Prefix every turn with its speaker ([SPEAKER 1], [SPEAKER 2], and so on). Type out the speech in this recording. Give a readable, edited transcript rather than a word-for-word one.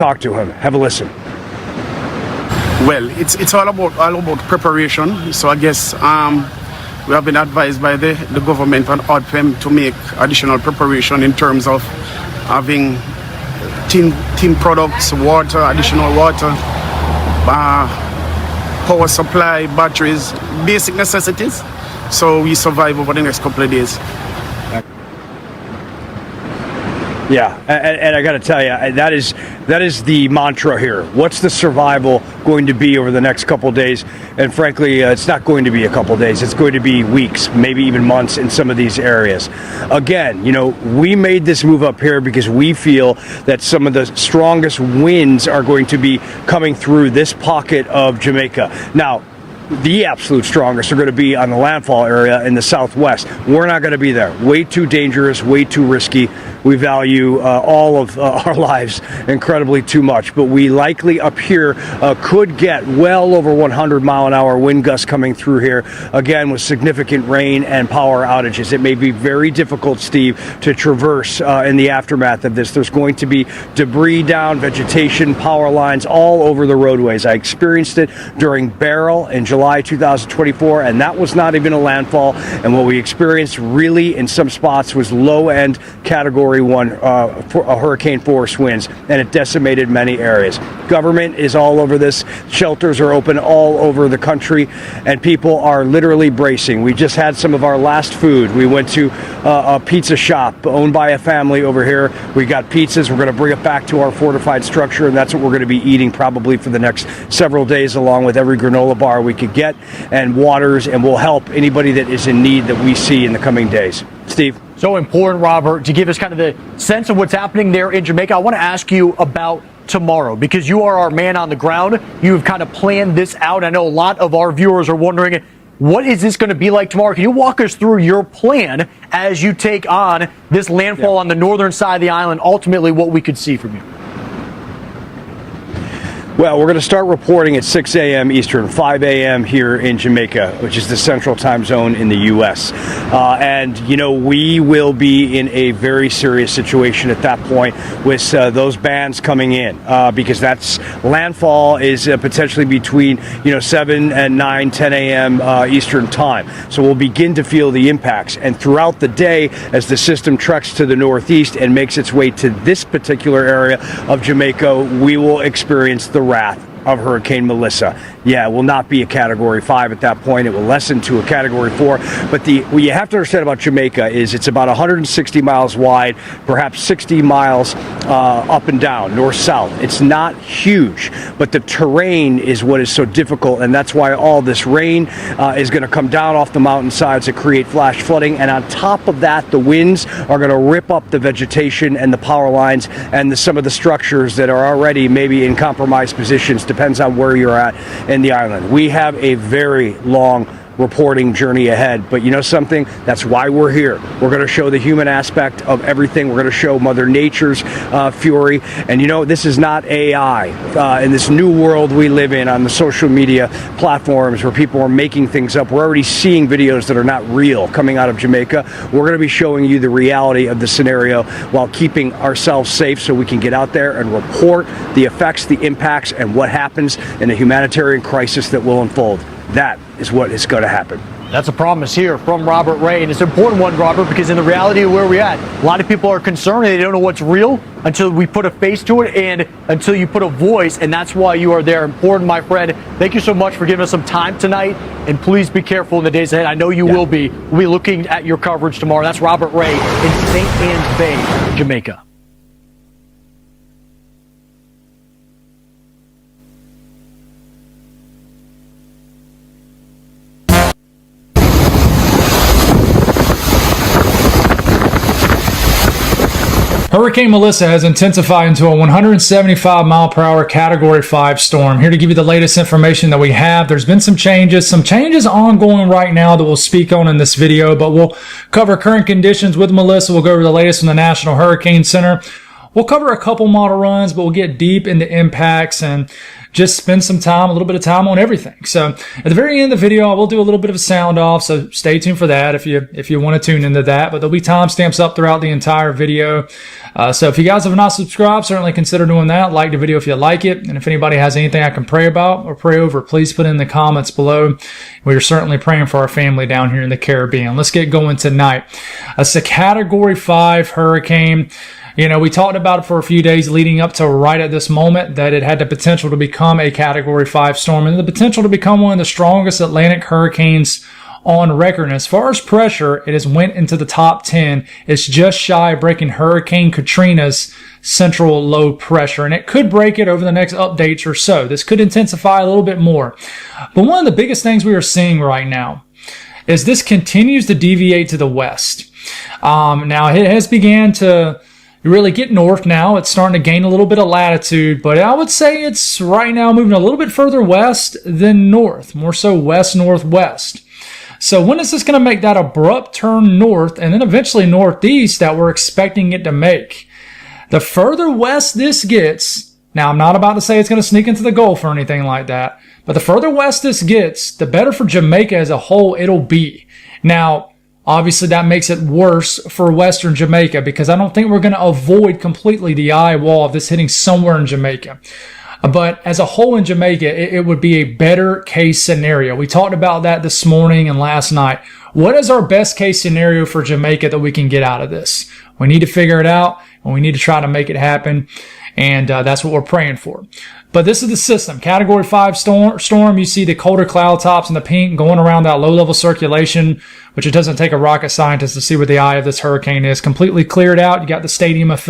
[SPEAKER 1] talk to him. Have a listen.
[SPEAKER 2] Well, it's all about preparation. So I guess we have been advised by the government and ODPEM to make additional preparation in terms of having tin products, water, additional water, power supply, batteries, basic necessities. So we survive over the next couple of days.
[SPEAKER 1] Yeah, and I got to tell you, that is the mantra here. What's the survival going to be over the next couple of days? And frankly, it's not going to be a couple of days. It's going to be weeks, maybe even months in some of these areas. Again, you know, we made this move up here because we feel that some of the strongest winds are going to be coming through this pocket of Jamaica. Now, the absolute strongest are going to be on the landfall area in the southwest. We're not going to be there. Way too dangerous, way too risky. We value all of our lives incredibly too much, but we likely up here could get well over 100-mile-an-hour wind gusts coming through here, again with significant rain and power outages. It may be very difficult, Steve, to traverse in the aftermath of this. There's going to be debris down, vegetation, power lines all over the roadways. I experienced it during Beryl in July 2024, and that was not even a landfall. And what we experienced really in some spots was low-end Category 1 hurricane force winds, and it decimated many areas. Government is all over this. Shelters are open all over the country, and people are literally bracing. We just had some of our last food. We went to a pizza shop owned by a family over here. We got pizzas. We're going to bring it back to our fortified structure, and that's what we're going to be eating probably for the next several days, along with every granola bar we could get, and waters, and we'll help anybody that is in need that we see in the coming days. Steve?
[SPEAKER 3] So important, Robert, to give us kind of the sense of what's happening there in Jamaica. I want to ask you about tomorrow, because you are our man on the ground. You've kind of planned this out. I know a lot of our viewers are wondering, what is this going to be like tomorrow? Can you walk us through your plan as you take on this landfall on the northern side of the island, ultimately what we could see from you?
[SPEAKER 1] Well, we're going to start reporting at 6 a.m. Eastern, 5 a.m. here in Jamaica, which is the central time zone in the U.S. And, you know, we will be in a very serious situation at that point with those bands coming in because that's landfall is potentially between, 7 and 9, 10 a.m. Eastern time. So we'll begin to feel the impacts. And throughout the day, as the system treks to the northeast and makes its way to this particular area of Jamaica, we will experience the wrath of Hurricane Melissa. Yeah, it will not be a Category 5 at that point. It will lessen to a Category 4. But what you have to understand about Jamaica is it's about 160 miles wide, perhaps 60 miles up and down, north-south. It's not huge, but the terrain is what is so difficult, and that's why all this rain is going to come down off the mountainsides to create flash flooding. And on top of that, the winds are going to rip up the vegetation and the power lines and some of the structures that are already maybe in compromised positions. Depends on where you're at in the island. We have a very long reporting journey ahead, but you know something? That's why we're here. We're going to show the human aspect of everything. We're going to show Mother Nature's fury. And this is not AI. In this new world we live in on the social media platforms where people are making things up, we're already seeing videos that are not real coming out of Jamaica. We're going to be showing you the reality of the scenario while keeping ourselves safe so we can get out there and report the effects, the impacts, and what happens in a humanitarian crisis that will unfold. That is what is going to happen.
[SPEAKER 3] That's a promise here from Robert Ray, and it's an important one, Robert, because in the reality of where we're at, a lot of people are concerned and they don't know what's real until we put a face to it and until you put a voice, and that's why you are there. Important, my friend. Thank you so much for giving us some time tonight, and please be careful in the days ahead. I know you will be. We'll be looking at your coverage tomorrow. That's Robert Ray in St. Anne's Bay, Jamaica.
[SPEAKER 4] Hurricane Melissa has intensified into a 175-mile-per-hour Category 5 storm. Here to give you the latest information that we have. There's been some changes ongoing right now that we'll speak on in this video, but we'll cover current conditions with Melissa. We'll go over the latest from the National Hurricane Center. We'll cover a couple model runs, but we'll get deep into impacts and just spend some time, a little bit of time on everything. So at the very end of the video, I will do a little bit of a sound off, so stay tuned for that if you want to tune into that. But there'll be timestamps up throughout the entire video. So if you guys have not subscribed, certainly consider doing that. Like the video if you like it. And if anybody has anything I can pray about or pray over, please put it in the comments below. We are certainly praying for our family down here in the Caribbean. Let's get going tonight. It's a Category 5 hurricane. You know, we talked about it for a few days leading up to right at this moment that it had the potential to become a Category 5 storm and the potential to become one of the strongest Atlantic hurricanes on record. And as far as pressure, it has went into the top 10. It's just shy of breaking Hurricane Katrina's central low pressure, and it could break it over the next updates or so. This could intensify a little bit more. But one of the biggest things we are seeing right now is this continues to deviate to the west. Now, it has began to really get north now. It's starting to gain a little bit of latitude, but I would say it's right now moving a little bit further west than north, more so west-northwest. So when is this going to make that abrupt turn north and then eventually northeast that we're expecting it to make? The further west this gets, now I'm not about to say it's going to sneak into the Gulf or anything like that, but the further west this gets, the better for Jamaica as a whole it'll be. Now, obviously, that makes it worse for Western Jamaica because I don't think we're going to avoid completely the eye wall of this hitting somewhere in Jamaica. But as a whole in Jamaica, it would be a better case scenario. We talked about that this morning and last night. What is our best case scenario for Jamaica that we can get out of this? We need to figure it out, and we need to try to make it happen. And that's what we're praying for. But this is the system. Category 5 storm. You see the colder cloud tops in the pink going around that low-level circulation, which it doesn't take a rocket scientist to see where the eye of this hurricane is. Completely cleared out. You got the stadium effect.